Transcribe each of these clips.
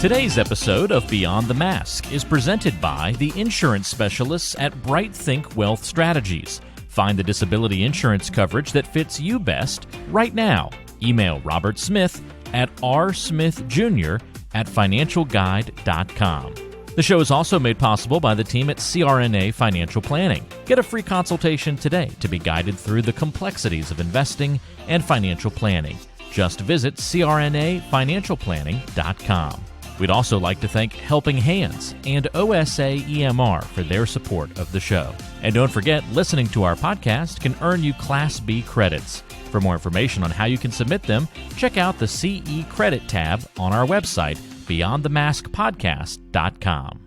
Today's episode of Beyond the Mask is presented by the insurance specialists at Bright Think Wealth Strategies. Find the disability insurance coverage that fits you best right now. Email Robert Smith at rsmithjr@financialguide.com. The show is also made possible by the team at CRNA Financial Planning. Get a free consultation today to be guided through the complexities of investing and financial planning. Just visit crnafinancialplanning.com. We'd also like to thank Helping Hands and OSA EMR for their support of the show. And don't forget, listening to our podcast can earn you Class B credits. For more information on how you can submit them, check out the CE Credit tab on our website, beyondthemaskpodcast.com.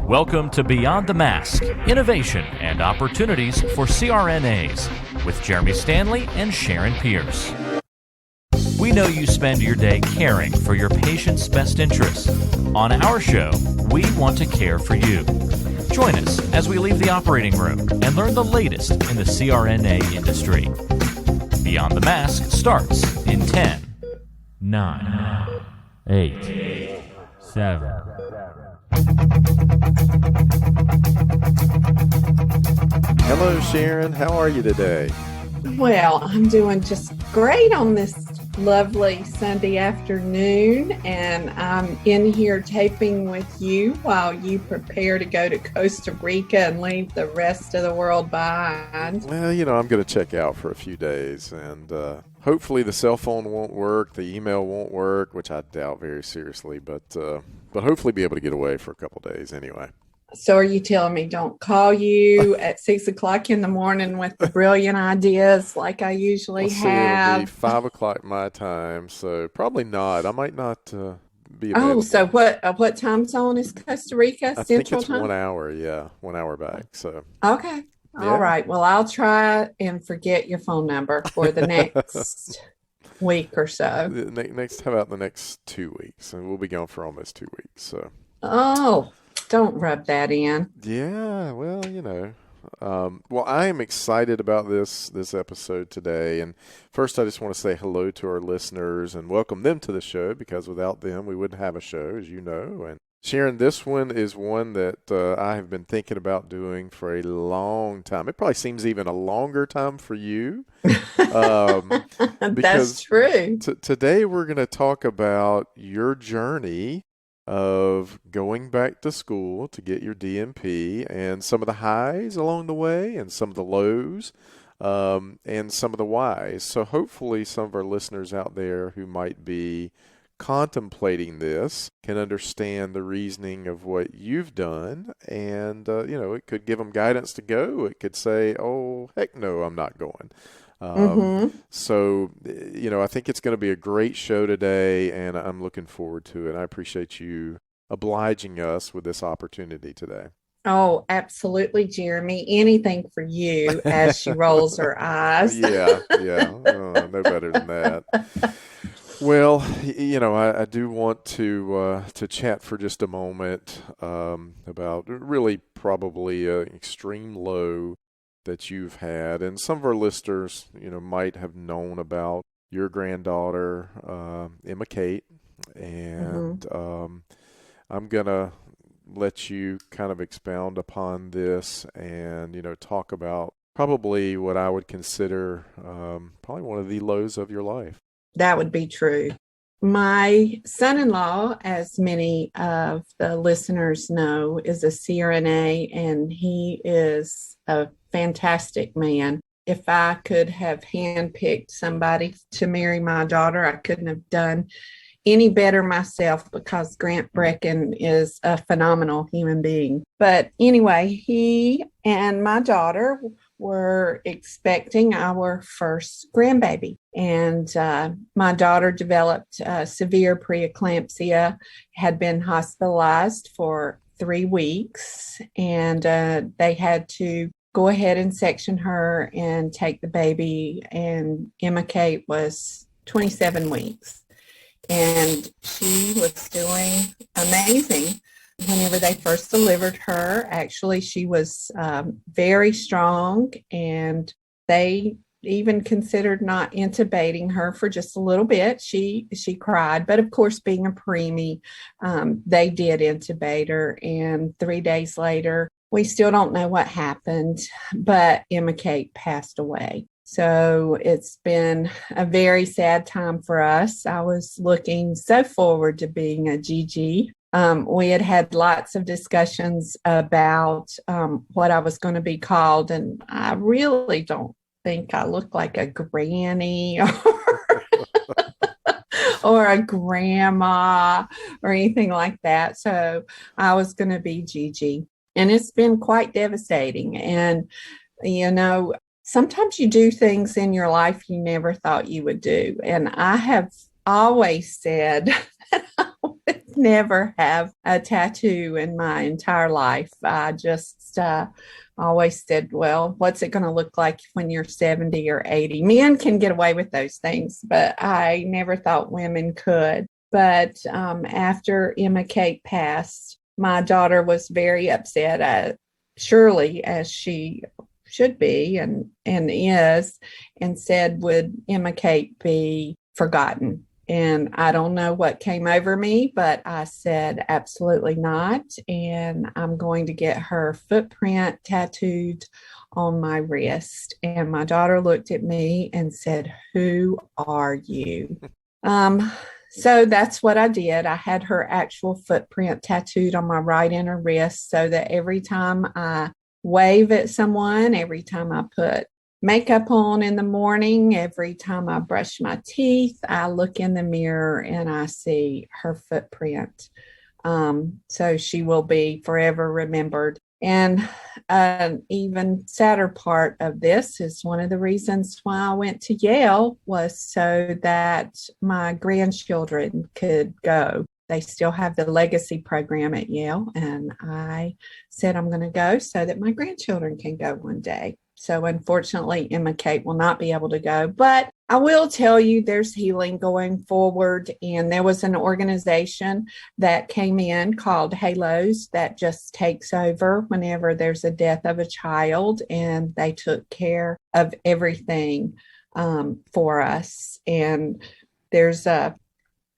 Welcome to Beyond the Mask, Innovation and Opportunities for CRNAs with Jeremy Stanley and Sharon Pierce. We know you spend your day caring for your patient's best interests. On our show, we want to care for you. Join us as we leave the operating room and learn the latest in the CRNA industry. Beyond the Mask starts in 10, 9, 8, 7. Hello, Sharon. How are you today? Well, I'm doing just great on this lovely Sunday afternoon, and I'm in here taping with you while you prepare to go to Costa Rica and leave the rest of the world behind. Well, I'm going to check out for a few days, and hopefully the cell phone won't work, the email won't work, which I doubt very seriously, but hopefully be able to get away for a couple days anyway. So are you telling me don't call you at 6 o'clock in the morning with the brilliant ideas like I usually have? It'll be 5 o'clock my time, so probably not. I might not be available. Oh, so what time zone is Costa Rica? I Central think it's time? 1 hour, 1 hour back. So Okay. Yeah. All right. Well, I'll try and forget your phone number for the next week or so. How about the next 2 weeks? And we'll be gone for almost 2 weeks. So. Oh, don't rub that in. Yeah, well, well, I am excited about this episode today. And first, I just want to say hello to our listeners and welcome them to the show, because without them, we wouldn't have a show, as you know. And Sharon, this one is one that I have been thinking about doing for a long time. It probably seems even a longer time for you. That's true. Today, we're going to talk about your journey of going back to school to get your DNP, and some of the highs along the way and some of the lows, and some of the whys. So hopefully some of our listeners out there who might be contemplating this can understand the reasoning of what you've done, and it could give them guidance to go. It could say, oh, heck no, I'm not going. So, I think it's going to be a great show today, and I'm looking forward to it. I appreciate you obliging us with this opportunity today. Oh, absolutely, Jeremy. Anything for you, as she rolls her eyes. Yeah. No better than that. Well, I do want to chat for just a moment about really probably an extreme low that you've had, and some of our listeners, might have known about your granddaughter, Emma Kate, and I'm gonna let you kind of expound upon this and talk about probably what I would consider probably one of the lows of your life. That would be true. My son-in-law, as many of the listeners know, is a CRNA, and he is a fantastic man. If I could have handpicked somebody to marry my daughter, I couldn't have done any better myself, because Grant Brecken is a phenomenal human being. But anyway, he and my daughter were expecting our first grandbaby. And my daughter developed severe preeclampsia, had been hospitalized for 3 weeks, and they had to go ahead and section her and take the baby. And Emma Kate was 27 weeks. And she was doing amazing whenever they first delivered her. Actually, she was very strong, and they even considered not intubating her for just a little bit. She cried, but of course, being a preemie, they did intubate her. And 3 days later, we still don't know what happened, but Emma Kate passed away. So it's been a very sad time for us. I was looking so forward to being a GG. We had lots of discussions about what I was going to be called, and I really don't think I look like a granny or a grandma or anything like that. So I was going to be Gigi, and it's been quite devastating. And, sometimes you do things in your life you never thought you would do. And I have always said that I would never have a tattoo in my entire life. I just always said, well, what's it going to look like when you're 70 or 80? Men can get away with those things, but I never thought women could. But after Emma Kate passed, my daughter was very upset, surely as she should be and is, and said, would Emma Kate be forgotten? And I don't know what came over me, but I said, absolutely not. And I'm going to get her footprint tattooed on my wrist. And my daughter looked at me and said, who are you? So that's what I did. I had her actual footprint tattooed on my right inner wrist so that every time I wave at someone, every time I put makeup on in the morning, every time I brush my teeth, I look in the mirror and I see her footprint. So she will be forever remembered. And an even sadder part of this is one of the reasons why I went to Yale was so that my grandchildren could go. They still have the legacy program at Yale, and I said I'm going to go so that my grandchildren can go one day. So unfortunately, Emma Kate will not be able to go, but I will tell you there's healing going forward. And there was an organization that came in called Halos that just takes over whenever there's a death of a child, and they took care of everything for us. And there's a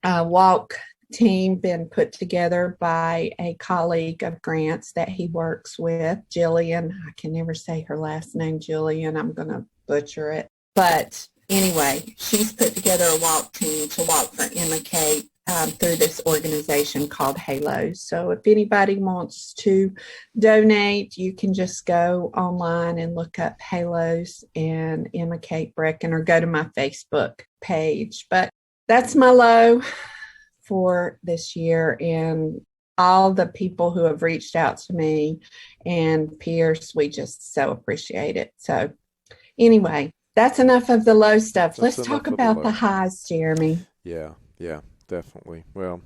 walk team been put together by a colleague of Grant's that he works with, Jillian. I can never say her last name, Jillian. I'm going to butcher it. But anyway, she's put together a walk team to walk for Emma Kate through this organization called Halos. So if anybody wants to donate, you can just go online and look up Halos and Emma Kate Brecken, or go to my Facebook page. But that's my low for this year, and all the people who have reached out to me and Pierce, we just so appreciate it. So anyway, that's enough of the low stuff. Let's talk about the highs, Jeremy. Yeah, definitely. Well,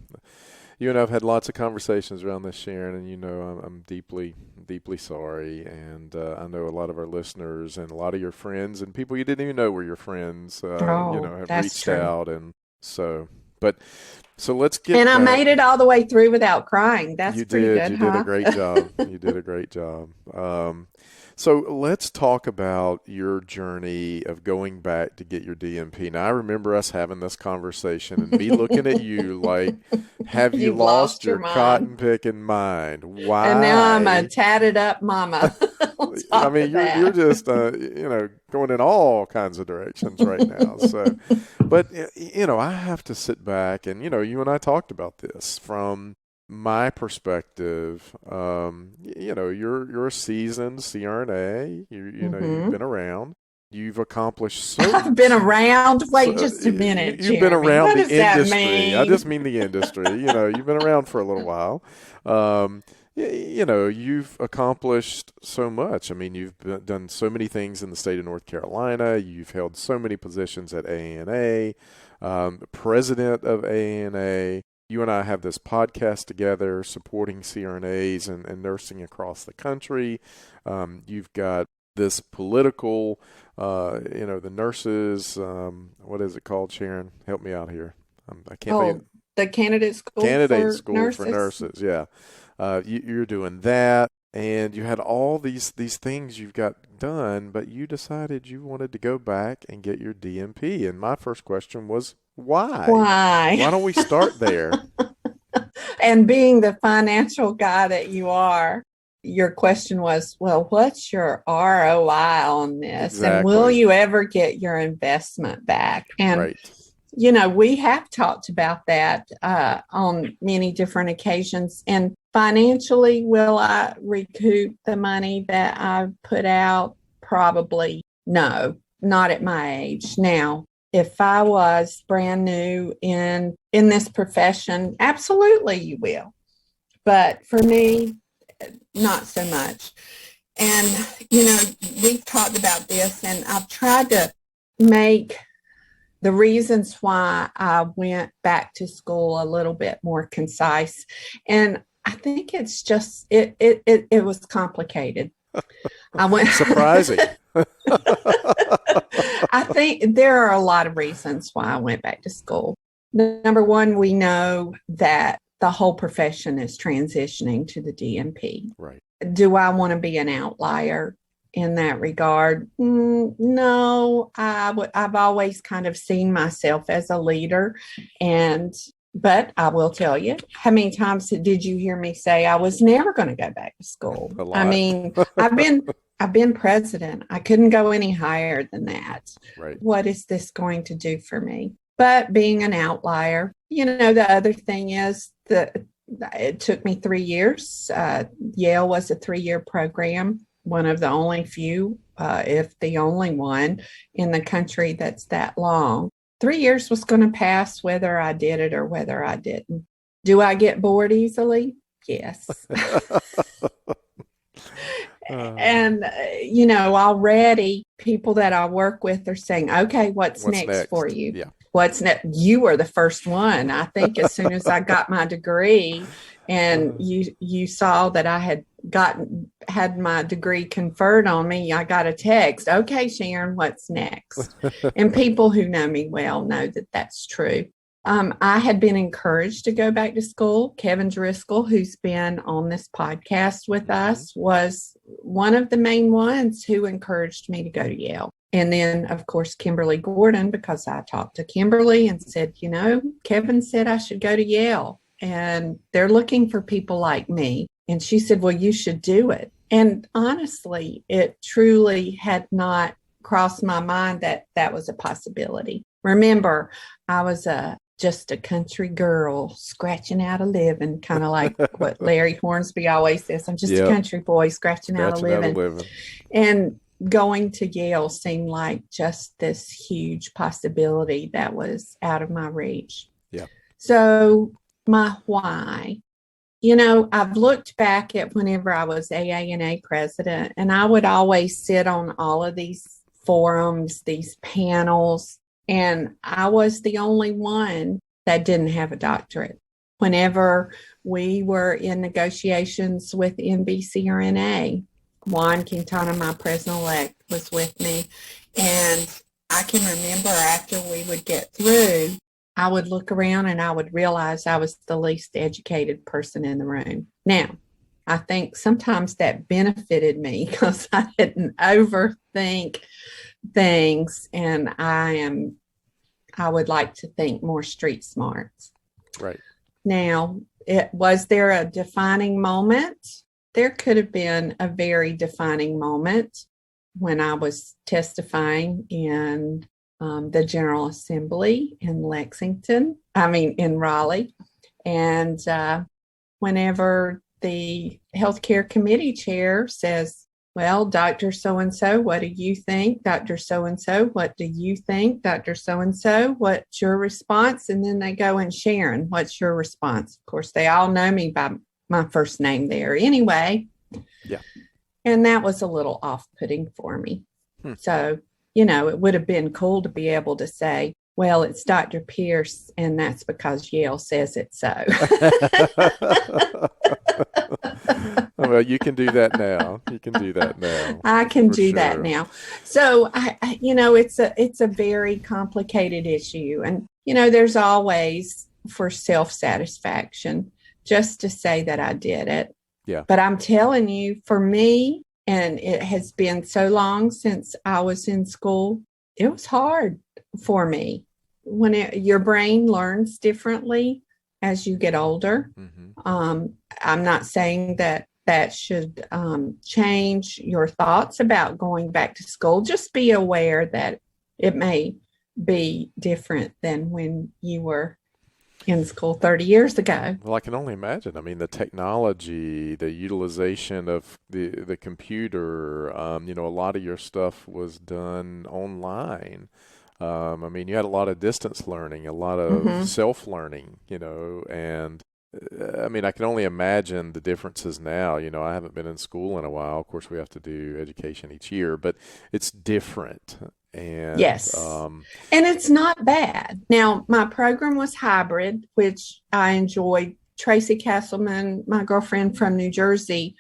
you and I have had lots of conversations around this, Sharon, and I'm deeply, deeply sorry. And I know a lot of our listeners and a lot of your friends and people you didn't even know were your friends, have reached out. And so let's get. And I made it all the way through without crying. That's pretty good. You did a great job. You did a great job. So let's talk about your journey of going back to get your DNP. Now, I remember us having this conversation and me looking at you like, have you lost your cotton picking mind? Why? And now I'm a tatted up mama. I mean, you're just, going in all kinds of directions right now. So, but, I have to sit back and, you and I talked about this from my perspective. You're a seasoned CRNA. You've been around. You've accomplished so much. I've been around. Wait just a minute, You've been around the industry. I just mean the industry. You've been around for a little while. You've accomplished so much. I mean, you've done so many things in the state of North Carolina. You've held so many positions at ANA, president of ANA. You and I have this podcast together supporting CRNAs and nursing across the country. You've got this political, the nurses, what is it called, Sharon? Help me out here. I can't think. The candidate school for nurses. Yeah. You're doing that. and you had all these things you've got done, but you decided you wanted to go back and get your DNP. And my first question was, why? Why? Why don't we start there? And being the financial guy that you are, your question was, well, what's your ROI on this? Exactly. And will you ever get your investment back? And, Right. we have talked about that on many different occasions. And financially, will I recoup the money that I put out? Probably no, not at my age. Now, if I was brand new in this profession, absolutely you will. But for me, not so much. And, we've talked about this, and I've tried to make the reasons why I went back to school a little bit more concise. And I think it's just, it was complicated. I went surprising. I think there are a lot of reasons why I went back to school. Number one, we know that the whole profession is transitioning to the DNP. Right. Do I want to be an outlier in that regard? No, I've always kind of seen myself as a leader. But I will tell you, how many times did you hear me say I was never going to go back to school? A lot. I mean, I've been president. I couldn't go any higher than that. Right. What is this going to do for me? But being an outlier, the other thing is that it took me 3 years. Yale was a 3-year program, one of the only few, if the only one in the country that's that long. 3 years was going to pass whether I did it or whether I didn't. Do I get bored easily? Yes. And, already people that I work with are saying, okay, what's next for you? Yeah. What's next? You were the first one. I think as soon as I got my degree and you saw that I had my degree conferred on me, I got a text. Okay, Sharon, what's next? And people who know me well know that that's true. I had been encouraged to go back to school. Kevin Driscoll, who's been on this podcast with us, was one of the main ones who encouraged me to go to Yale. And then, of course, Kimberly Gordon, because I talked to Kimberly and said, Kevin said I should go to Yale, and they're looking for people like me. And she said, well, you should do it. And honestly, it truly had not crossed my mind that that was a possibility. Remember, I was just a country girl scratching out a living, kind of like what Larry Hornsby always says. I'm just a country boy scratching out a living. And going to Yale seemed like just this huge possibility that was out of my reach. Yeah. So my why, I've looked back at whenever I was AANA president, and I would always sit on all of these forums, these panels, and I was the only one that didn't have a doctorate. Whenever we were in negotiations with NBCRNA, Juan Quintana, my president-elect, was with me. And I can remember after we would get through, I would look around and I would realize I was the least educated person in the room. Now, I think sometimes that benefited me because I didn't overthink things, and I would like to think more street smart. Right. Now, was there a defining moment? There could have been a very defining moment when I was testifying in the General Assembly in Raleigh. And whenever the healthcare committee chair says, well, Dr. So-and-so, what do you think? Dr. So-and-so, what do you think? Dr. So-and-so, what's your response? And then they go, and Sharon, what's your response? Of course, they all know me by my first name there anyway. Yeah. And that was a little off-putting for me. So, it would have been cool to be able to say, well, it's Dr. Pierce, and that's because Yale says it so. Well, you can do that now. I can do that now. So, it's a very complicated issue. And, there's always, for self-satisfaction, just to say that I did it. Yeah. But I'm telling you, for me, and it has been so long since I was in school, it was hard for me. Your brain learns differently as you get older. I'm not saying that should change your thoughts about going back to school. Just be aware that it may be different than when you were in school 30 years ago. Well, I can only imagine. I mean, the technology, the utilization of the computer, a lot of your stuff was done online. I mean, you had a lot of distance learning, a lot of self-learning, and I mean, I can only imagine the differences now. I haven't been in school in a while. Of course, we have to do education each year, but it's different. And yes. And it's not bad. Now, my program was hybrid, which I enjoyed. Tracy Castleman, my girlfriend from New Jersey,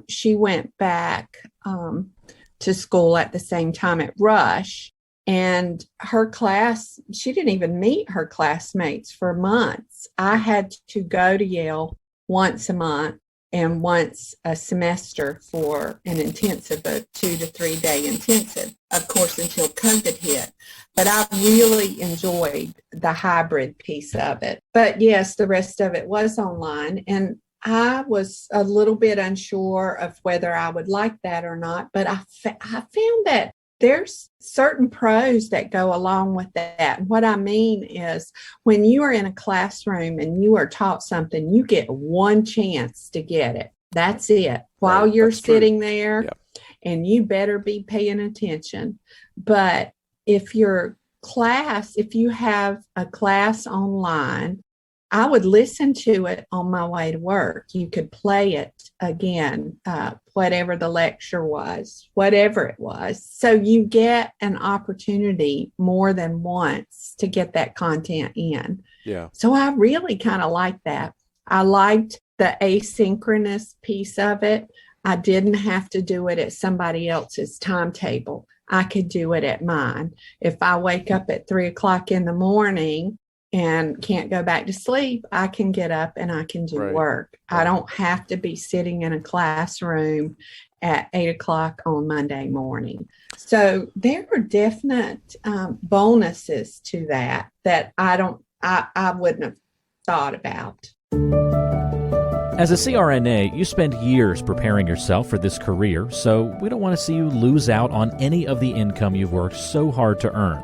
she went back to school at the same time at Rush. And her class, she didn't even meet her classmates for months. I had to go to Yale once a month and once a semester for an intensive, a 2 to 3 day intensive, of course, until COVID hit. But I really enjoyed the hybrid piece of it. But yes, the rest of it was online. And I was a little bit unsure of whether I would like that or not. But I found that there's certain pros that go along with that. What I mean is when you are in a classroom and you are taught something, you get one chance to get it. That's it. While Right. you're That's true. sitting there, Yeah. and you better be paying attention. But if you have a class online, I would listen to it on my way to work. You could play it again, whatever the lecture was, whatever it was. So you get an opportunity more than once to get that content in. Yeah. So I really kind of liked that. I liked the asynchronous piece of it. I didn't have to do it at somebody else's timetable. I could do it at mine. If I wake up at 3:00 in the morning and can't go back to sleep, I can get up and I can do Right. work. I don't have to be sitting in a classroom at 8:00 on Monday morning. So there are definite bonuses to that I wouldn't have thought about. As a CRNA, you spend years preparing yourself for this career, so we don't want to see you lose out on any of the income you've worked so hard to earn.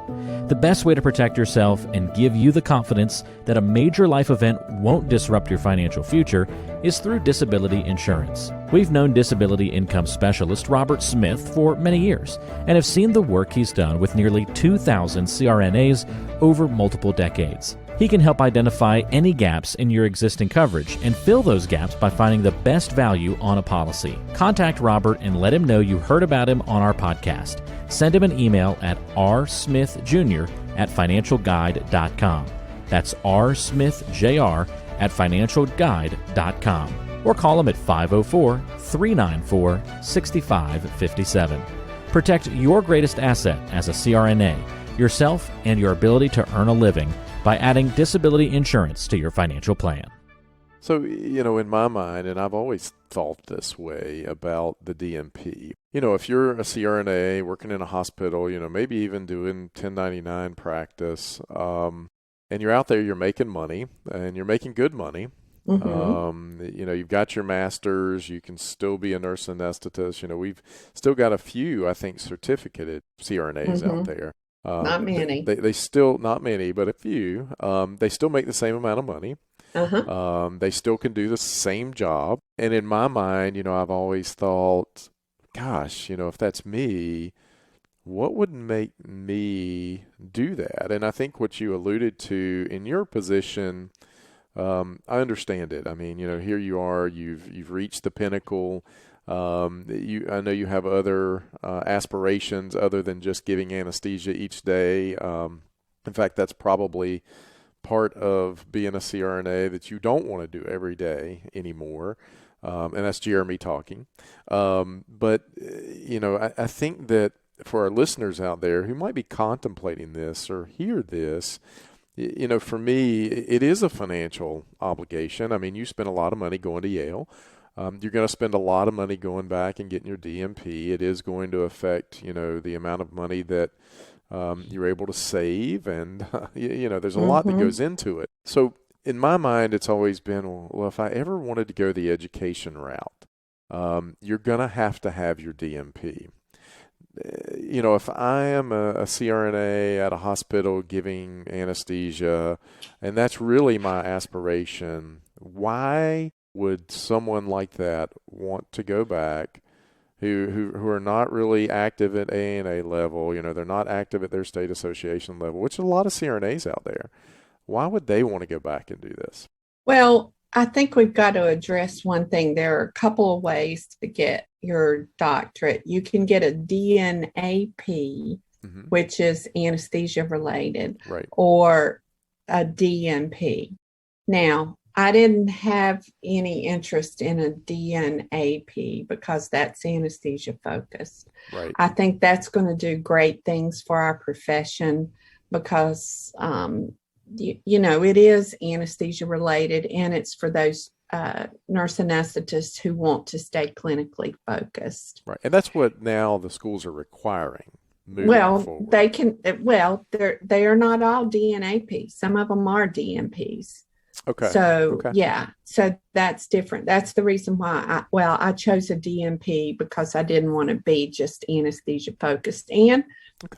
The best way to protect yourself and give you the confidence that a major life event won't disrupt your financial future is through disability insurance. We've known disability income specialist Robert Smith for many years and have seen the work he's done with nearly 2,000 CRNAs over multiple decades. He can help identify any gaps in your existing coverage and fill those gaps by finding the best value on a policy. Contact Robert and let him know you heard about him on our podcast. Send him an email at rsmithjr@financialguide.com. That's rsmithjr@financialguide.com. Or call him at 504-394-6557. Protect your greatest asset as a CRNA, yourself and your ability to earn a living by adding disability insurance to your financial plan. So, in my mind, and I've always thought this way about the DNP, if you're a CRNA working in a hospital, maybe even doing 1099 practice, and you're out there, you're making money, and you're making good money. You've got your master's, you can still be a nurse anesthetist. We've still got a few, I think, certificated CRNAs out there. Not many. They still, not many, but a few. They still make the same amount of money. They still can do the same job. And in my mind, I've always thought, gosh, if that's me, what would make me do that? And I think what you alluded to in your position, I understand it. I mean, here you are, you've reached the pinnacle. I know you have other aspirations other than just giving anesthesia each day. In fact, that's probably part of being a CRNA that you don't want to do every day anymore. And that's Jeremy talking. But I think that for our listeners out there who might be contemplating this or hear this, for me, it is a financial obligation. I mean, you spend a lot of money going to Yale. You're going to spend a lot of money going back and getting your DNP. It is going to affect, the amount of money that you're able to save, and there's a lot that goes into it. So in my mind, it's always been, well, if I ever wanted to go the education route, you're going to have your DNP. If I am a CRNA at a hospital giving anesthesia, and that's really my aspiration, why would someone like that want to go back who are not really active at ANA level? They're not active at their state association level, which is a lot of CRNAs out there. Why would they want to go back and do this? Well, I think we've got to address one thing. There are a couple of ways to get your doctorate. You can get a DNAP, which is anesthesia related, right, or a DNP. Now, I didn't have any interest in a DNAP because that's anesthesia focused. Right. I think that's going to do great things for our profession because it is anesthesia related, and it's for those nurse anesthetists who want to stay clinically focused. Right. And that's what now the schools are requiring. Well, they can, they are not all DNAP. Some of them are DNPs. Okay. So, yeah, so that's different. That's the reason why I chose a DNP, because I didn't want to be just anesthesia focused. And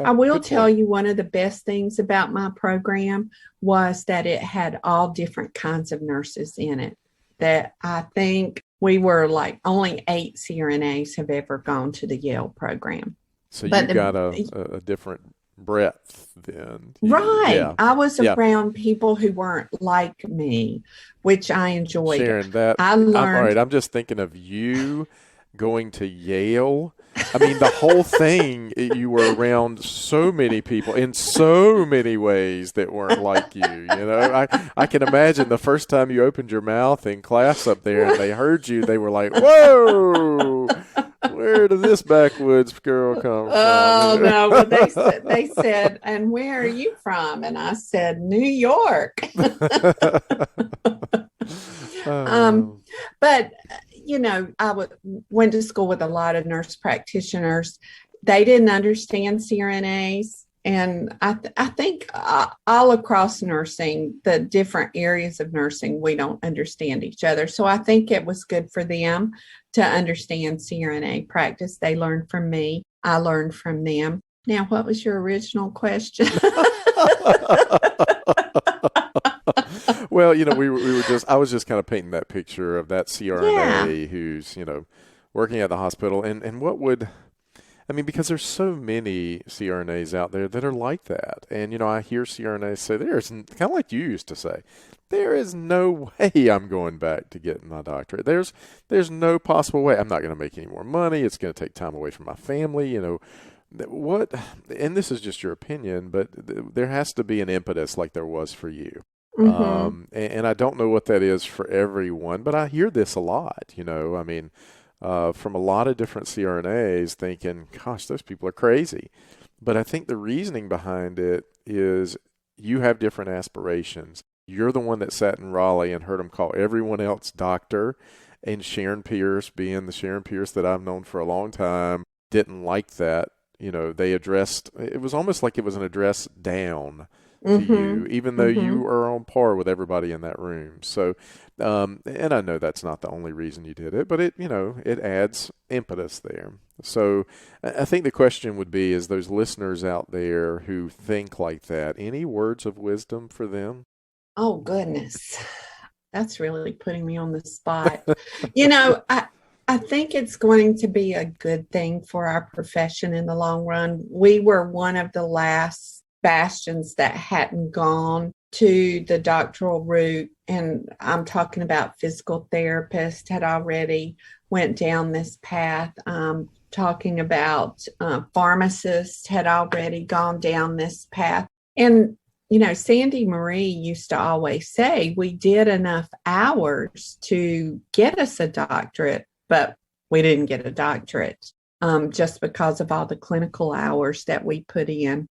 I will tell you, one of the best things about my program was that it had all different kinds of nurses in it. That I think we were like only 8 CRNAs have ever gone to the Yale program. So you got a different breadth then. Right. Yeah. I was around people who weren't like me, which I enjoyed. Sharon, I learned. All right, I'm just thinking of you going to Yale. I mean, the whole thing, you were around so many people in so many ways that weren't like you. I can imagine the first time you opened your mouth in class up there and they heard you, they were like, whoa, where did this backwoods girl come from? Oh, no. Well, they said, and where are you from? And I said, New York. But I went to school with a lot of nurse practitioners. They didn't understand CRNAs. And I think all across nursing, the different areas of nursing, we don't understand each other. So I think it was good for them to understand CRNA practice. They learned from me. I learned from them. Now, what was your original question? Well, I was just kind of painting that picture of that CRNA who's, working at the hospital, and what would, because there's so many CRNAs out there that are like that. And, I hear CRNAs say, kind of like you used to say, there is no way I'm going back to getting my doctorate. There's no possible way. I'm not going to make any more money. It's going to take time away from my family, What, and this is just your opinion, but there has to be an impetus like there was for you. And I don't know what that is for everyone, but I hear this a lot, from a lot of different CRNAs thinking, gosh, those people are crazy. But I think the reasoning behind it is you have different aspirations. You're the one that sat in Raleigh and heard them call everyone else doctor, and Sharon Pierce, being the Sharon Pierce that I've known for a long time, didn't like that. They addressed, it was almost like it was an address down to you, even though you are on par with everybody in that room. So, and I know that's not the only reason you did it, but it adds impetus there. So I think the question would be, is those listeners out there who think like that, any words of wisdom for them? Oh, goodness. That's really putting me on the spot. I think it's going to be a good thing for our profession in the long run. We were one of the last bastions that hadn't gone to the doctoral route, and I'm talking about physical therapists had already went down this path. Talking about pharmacists had already gone down this path. And, Sandy Marie used to always say we did enough hours to get us a doctorate, but we didn't get a doctorate just because of all the clinical hours that we put in.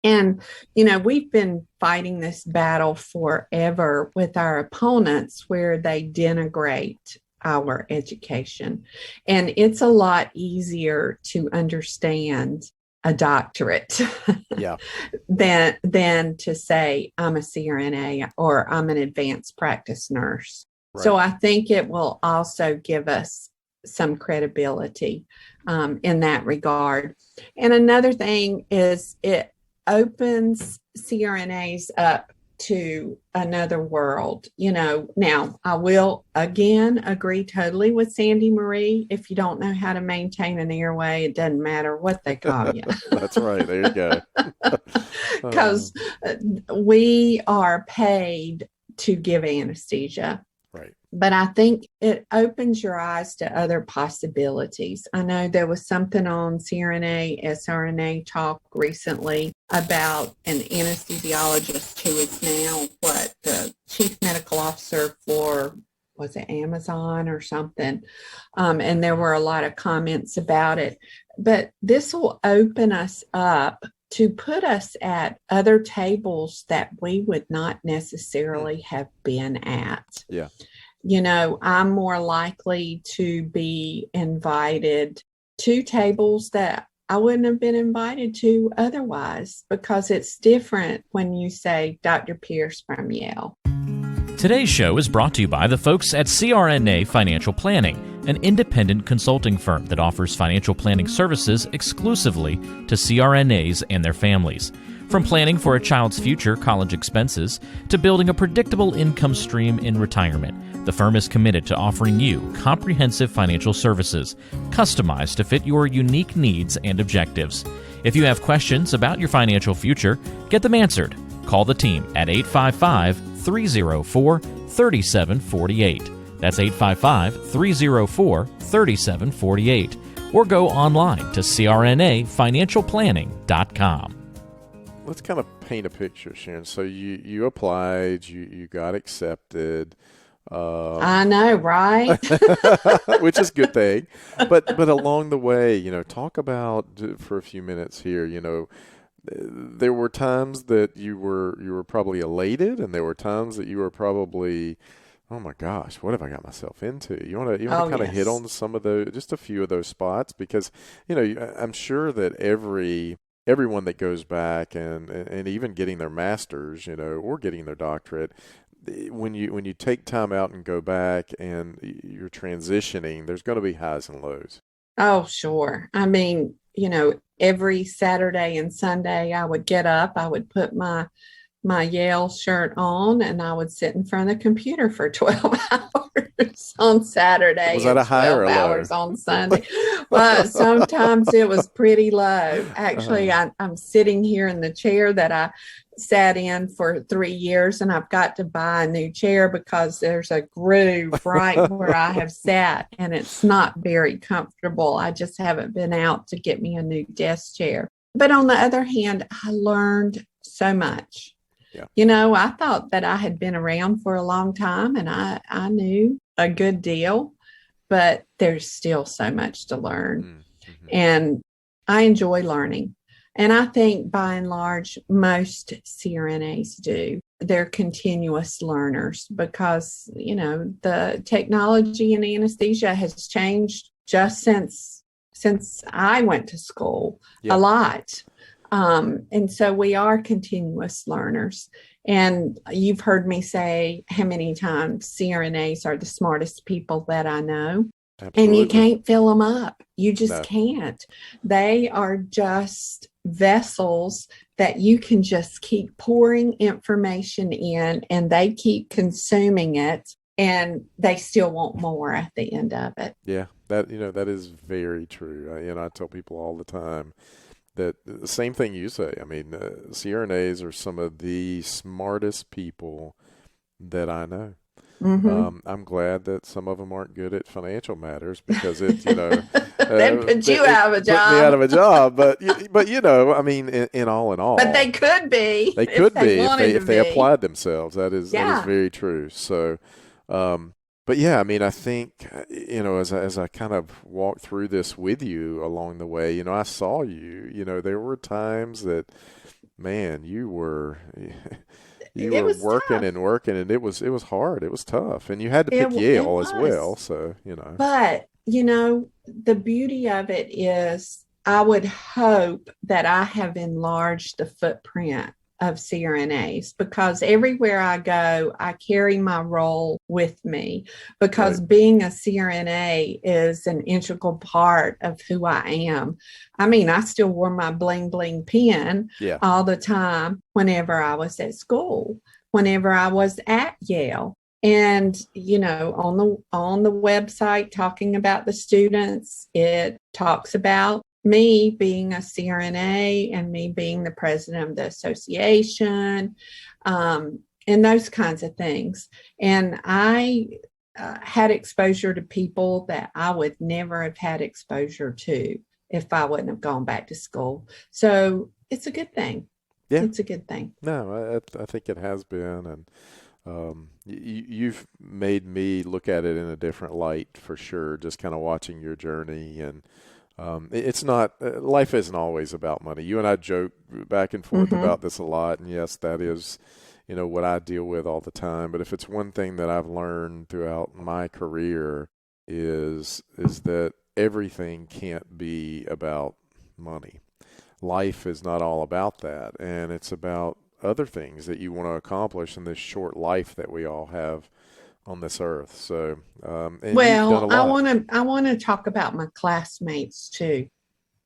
And, we've been fighting this battle forever with our opponents where they denigrate our education. And it's a lot easier to understand a doctorate Yeah. than to say I'm a CRNA or I'm an advanced practice nurse. Right. So I think it will also give us some credibility in that regard. And another thing is it opens CRNAs up to another world. Now I will again agree totally with Sandy Marie. If you don't know how to maintain an airway, it doesn't matter what they call you. That's right. There you go. Because we are paid to give anesthesia. Right. But I think it opens your eyes to other possibilities. I know there was something on CRNA, SRNA talk recently about an anesthesiologist who is now the chief medical officer for, was it Amazon or something? And there were a lot of comments about it. But this will open us up to put us at other tables that we would not necessarily have been at. Yeah. I'm more likely to be invited to tables that I wouldn't have been invited to otherwise, because it's different when you say Dr. Pierce from Yale. Today's show is brought to you by the folks at CRNA Financial Planning, an independent consulting firm that offers financial planning services exclusively to CRNAs and their families. From planning for a child's future college expenses to building a predictable income stream in retirement, the firm is committed to offering you comprehensive financial services, customized to fit your unique needs and objectives. If you have questions about your financial future, get them answered. Call the team at 855-304-3748. That's 855-304-3748. Or go online to crnafinancialplanning.com. Let's kind of paint a picture, Sharon. So you applied, you got accepted. I know, right? Which is a good thing. But along the way, talk about for a few minutes here, there were times that you were probably elated, and there were times that you were probably, oh my gosh, what have I got myself into? You want to kind of hit on some of just a few of those spots, because I'm sure that everyone that goes back and even getting their master's, or getting their doctorate, when you take time out and go back and you're transitioning, there's going to be highs and lows. Oh, sure. I mean, every Saturday and Sunday I would get up, I would put my Yale shirt on, and I would sit in front of the computer for 12 hours on Saturday. Was that a high or a low? 12 hours on Sunday. Well, sometimes it was pretty low. Actually, I'm sitting here in the chair that I sat in for 3 years, and I've got to buy a new chair because there's a groove right where I have sat, and it's not very comfortable. I just haven't been out to get me a new desk chair. But on the other hand, I learned so much. Yeah. I thought that I had been around for a long time, and I knew a good deal, but there's still so much to learn. Mm-hmm. And I enjoy learning. And I think by and large, most CRNAs do. They're continuous learners because, the technology in anesthesia has changed just since I went to school. Yeah. A lot. And so we are continuous learners. And you've heard me say how many times CRNAs are the smartest people that I know. Absolutely. And you can't fill them up. You just can't. They are just vessels that you can just keep pouring information in, and they keep consuming it, and they still want more at the end of it. Yeah, that is very true. I tell people all the time that the same thing you say. I mean, CRNAs are some of the smartest people that I know. Mm-hmm. I'm glad that some of them aren't good at financial matters, because it, they put you out of a job. Put me out of a job, but I mean, in all. But they could be. They could be if they applied themselves. That is very true. So, but yeah, I mean, I think as I kind of walked through this with you along the way, I saw you. There were times that, man, you were. You it were was working tough. and working, and it was hard. It was tough, and you had to pick It Yale as well. was. So you know, But, the beauty of it is I would hope that I have enlarged the footprint of CRNAs because everywhere I go, I carry my role with me because right? being a CRNA is an integral part of who I am. I mean, I still wore my bling bling pin Yeah, all the time whenever I was at school, whenever I was at Yale. And on the website talking about the students, it talks about me being a CRNA and me being the president of the association, and those kinds of things. And I had exposure to people that I would never have had exposure to if I wouldn't have gone back to school. So it's a good thing. yeah. It's a good thing. No, I think it has been, and you've made me look at it in a different light for sure. Just kind of watching your journey, and it's not life isn't always about money. You and I joke back and forth Mm-hmm. about this a lot, and yes, that is, what I deal with all the time. But if it's one thing that I've learned throughout my career is that everything can't be about money. Life is not all about that, and it's about other things that you want to accomplish in this short life that we all have on this earth. So, and you've done a Well, I lot. want to I want to talk about my classmates too.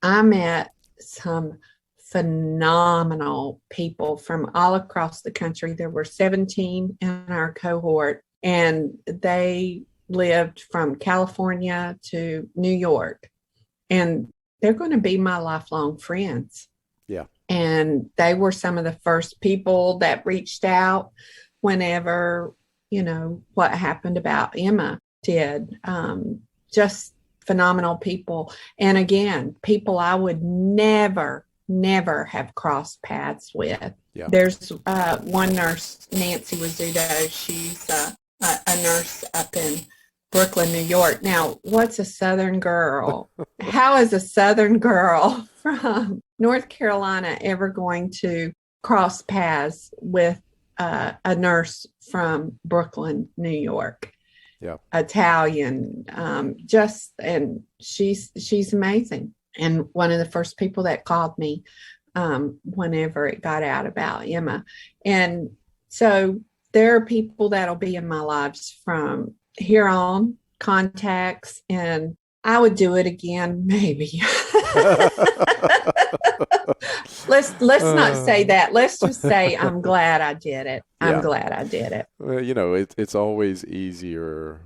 I met some phenomenal people from all across the country. There were 17 in our cohort, and they lived from California to New York. And they're going to be my lifelong friends. Yeah, And they were some of the first people that reached out whenever, what happened about Emma did. Just phenomenal people. And again, people I would never have crossed paths with. yeah. There's one nurse, Nancy Rizzuto. She's a nurse up in Brooklyn, New York. Now, what's a Southern girl? How is a Southern girl from North Carolina ever going to cross paths with a nurse from Brooklyn, New York? Yeah. Italian, and she's amazing. And one of the first people that called me whenever it got out about Emma. And so there are people that'll be in my lives from here on, contacts, and I would do it again, maybe. Let's not say that. Let's just say I'm glad I did it. I'm Yeah. glad I did it. Well, it's always easier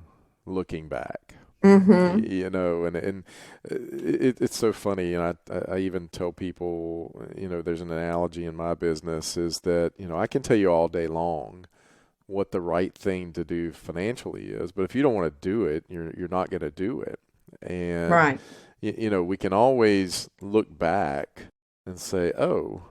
looking back. Mm-hmm. And it's so funny, and I even tell people, there's an analogy in my business is that, I can tell you all day long what the right thing to do financially is, but if you don't want to do it, you're not going to do it. And Right. we can always look back and say, oh,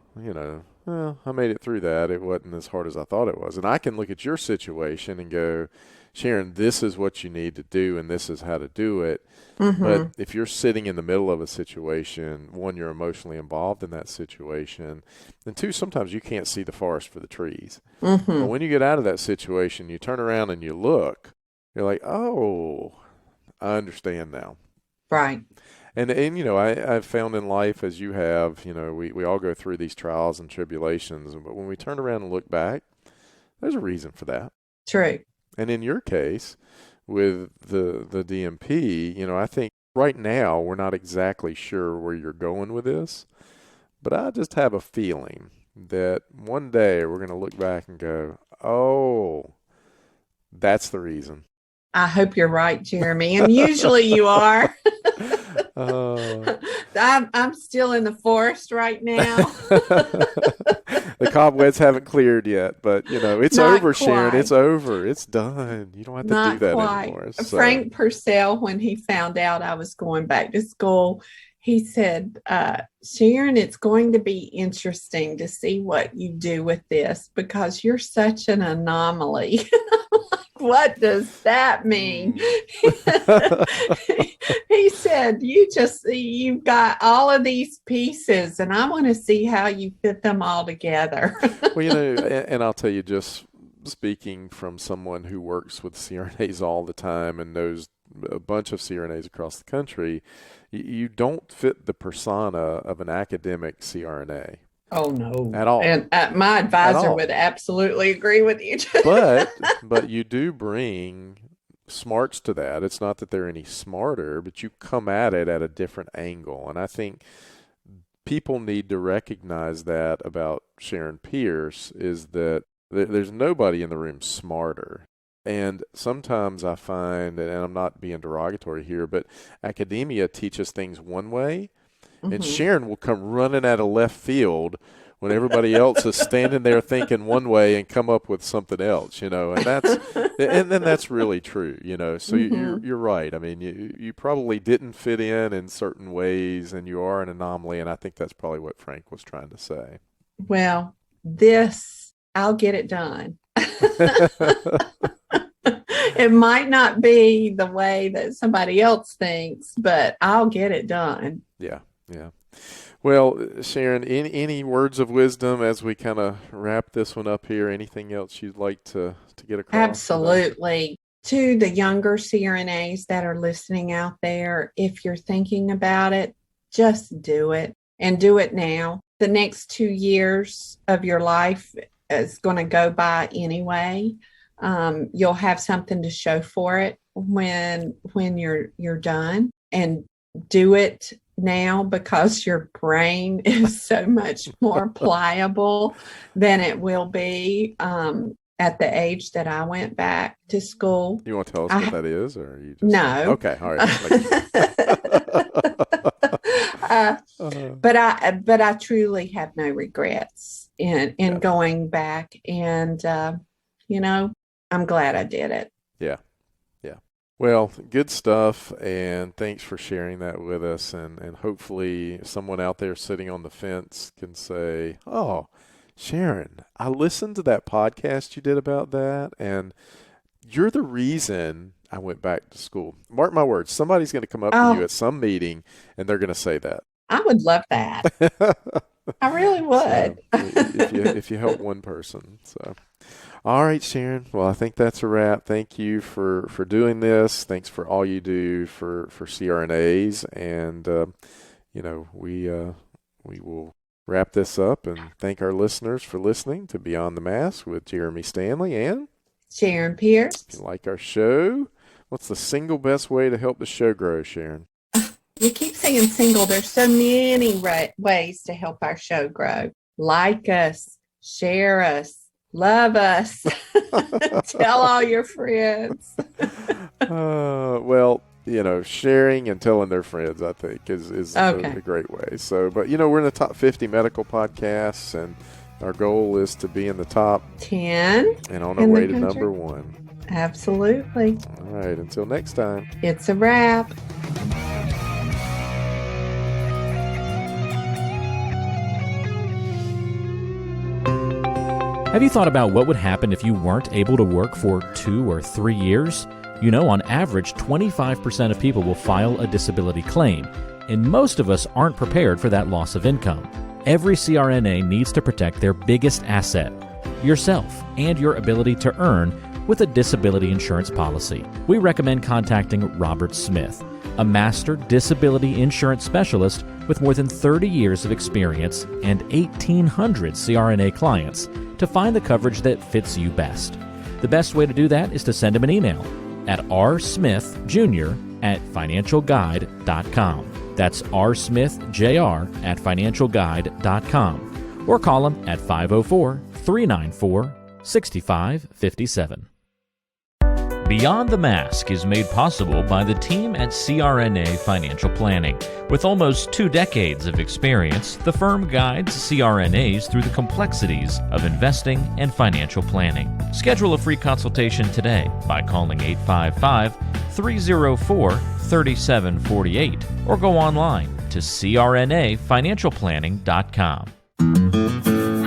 well, I made it through that. It wasn't as hard as I thought it was. And I can look at your situation and go, Sharon, this is what you need to do, and this is how to do it. Mm-hmm. But if you're sitting in the middle of a situation, one, you're emotionally involved in that situation, and two, sometimes you can't see the forest for the trees. Mm-hmm. But when you get out of that situation, you turn around and you look, you're like, oh, I understand now. Right. And I've found in life, as you have, we all go through these trials and tribulations, but when we turn around and look back, there's a reason for that. True. And in your case, with the DNP, I think right now we're not exactly sure where you're going with this, but I just have a feeling that one day we're going to look back and go, oh, that's the reason. I hope you're right, Jeremy. And usually you are. Uh, I'm still in the forest right now. The cobwebs haven't cleared yet, but it's Not over, Sharon. quite. It's over. It's done. You don't have to Not do that quite. anymore. So, Frank Purcell, when he found out I was going back to school, he said, Sharon, it's going to be interesting to see what you do with this because you're such an anomaly. what does that mean? He said, you've got all of these pieces, and I want to see how you fit them all together. Well, and I'll tell you, just speaking from someone who works with CRNAs all the time and knows a bunch of CRNAs across the country, you don't fit the persona of an academic CRNA. Oh, no. At all. And my advisor would absolutely agree with you. But you do bring smarts to that. It's not that they're any smarter, but you come at it at a different angle. And I think people need to recognize that about Sharon Pierce, is that there's nobody in the room smarter. And sometimes I find, and I'm not being derogatory here, but academia teaches things one way, and Sharon will come running out of left field when everybody else is standing there thinking one way and come up with something else, and then that's really true, So you're right. I mean, you probably didn't fit in certain ways, and you are an anomaly, and I think that's probably what Frank was trying to say. Well, I'll get it done. It might not be the way that somebody else thinks, but I'll get it done. Yeah. Well, Sharon, any words of wisdom as we kind of wrap this one up here? Anything else you'd like to get across? Absolutely. To the younger CRNAs that are listening out there, if you're thinking about it, just do it, and do it now. The next 2 years of your life is going to go by anyway. You'll have something to show for it when you're done, and do it now, because your brain is so much more pliable than it will be at the age that I went back to school. You want to tell us what that is, or you just... No? Okay, all right. But I truly have no regrets in going back, and I'm glad I did it. Yeah. Well, good stuff, and thanks for sharing that with us, and hopefully someone out there sitting on the fence can say, oh, Sharon, I listened to that podcast you did about that, and you're the reason I went back to school. Mark my words, somebody's going to come up to you at some meeting, and they're going to say that. I would love that. I really would. So, if you help one person. So, all right, Sharon. Well, I think that's a wrap. Thank you for doing this. Thanks for all you do for CRNAs. And, we will wrap this up and thank our listeners for listening to Beyond the Mask with Jeremy Stanley and Sharon Pierce. If you like our show, what's the single best way to help the show grow, Sharon? You keep saying single. There's so many ways to help our show grow. Like us, share us, love us, tell all your friends. Well, sharing and telling their friends, I think, is a great way. So, but, we're in the top 50 medical podcasts, and our goal is to be in the top 10 and on our way to number 1. Absolutely. All right. Until next time. It's a wrap. Have you thought about what would happen if you weren't able to work for 2 or 3 years? On average, 25% of people will file a disability claim, and most of us aren't prepared for that loss of income. Every CRNA needs to protect their biggest asset, yourself, and your ability to earn with a disability insurance policy. We recommend contacting Robert Smith, a master disability insurance specialist with more than 30 years of experience and 1,800 CRNA clients, to find the coverage that fits you best. The best way to do that is to send him an email at rsmithjr@financialguide.com. That's rsmithjr@financialguide.com. Or call him at 504-394-6557. Beyond the Mask is made possible by the team at CRNA Financial Planning. With almost 2 decades of experience, the firm guides CRNAs through the complexities of investing and financial planning. Schedule a free consultation today by calling 855-304-3748 or go online to crnafinancialplanning.com.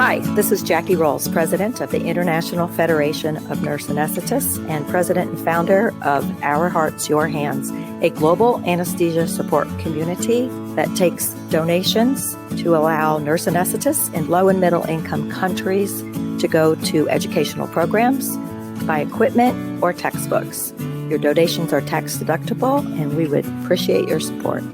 Hi, this is Jackie Rolls, President of the International Federation of Nurse Anesthetists and President and founder of Our Hearts, Your Hands, a global anesthesia support community that takes donations to allow nurse anesthetists in low and middle income countries to go to educational programs, buy equipment, or textbooks. Your donations are tax deductible, and we would appreciate your support.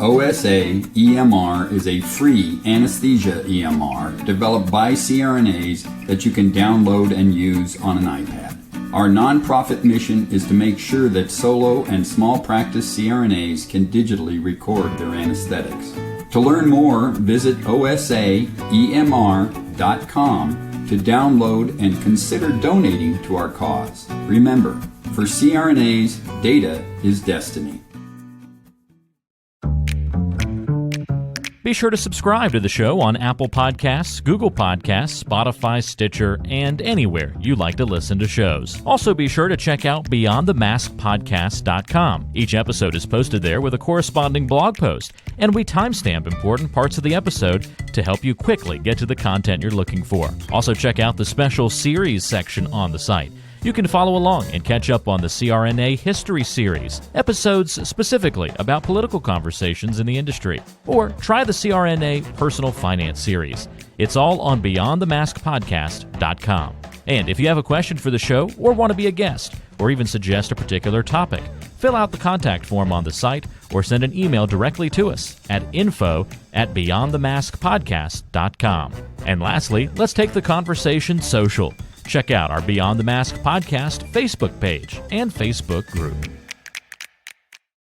OSA EMR is a free anesthesia EMR developed by CRNAs that you can download and use on an iPad. Our nonprofit mission is to make sure that solo and small practice CRNAs can digitally record their anesthetics. To learn more, visit osaemr.com to download and consider donating to our cause. Remember, for CRNAs, data is destiny. Be sure to subscribe to the show on Apple Podcasts, Google Podcasts, Spotify, Stitcher, and anywhere you like to listen to shows. Also be sure to check out BeyondTheMaskPodcast.com. Each episode is posted there with a corresponding blog post, and we timestamp important parts of the episode to help you quickly get to the content you're looking for. Also check out the special series section on the site. You can follow along and catch up on the CRNA History Series, episodes specifically about political conversations in the industry, or try the CRNA Personal Finance Series. It's all on BeyondTheMaskPodcast.com. And if you have a question for the show or want to be a guest, or even suggest a particular topic, fill out the contact form on the site or send an email directly to us at info@BeyondTheMaskPodcast.com. And lastly, let's take the conversation social. Check out our Beyond the Mask podcast Facebook page and Facebook group.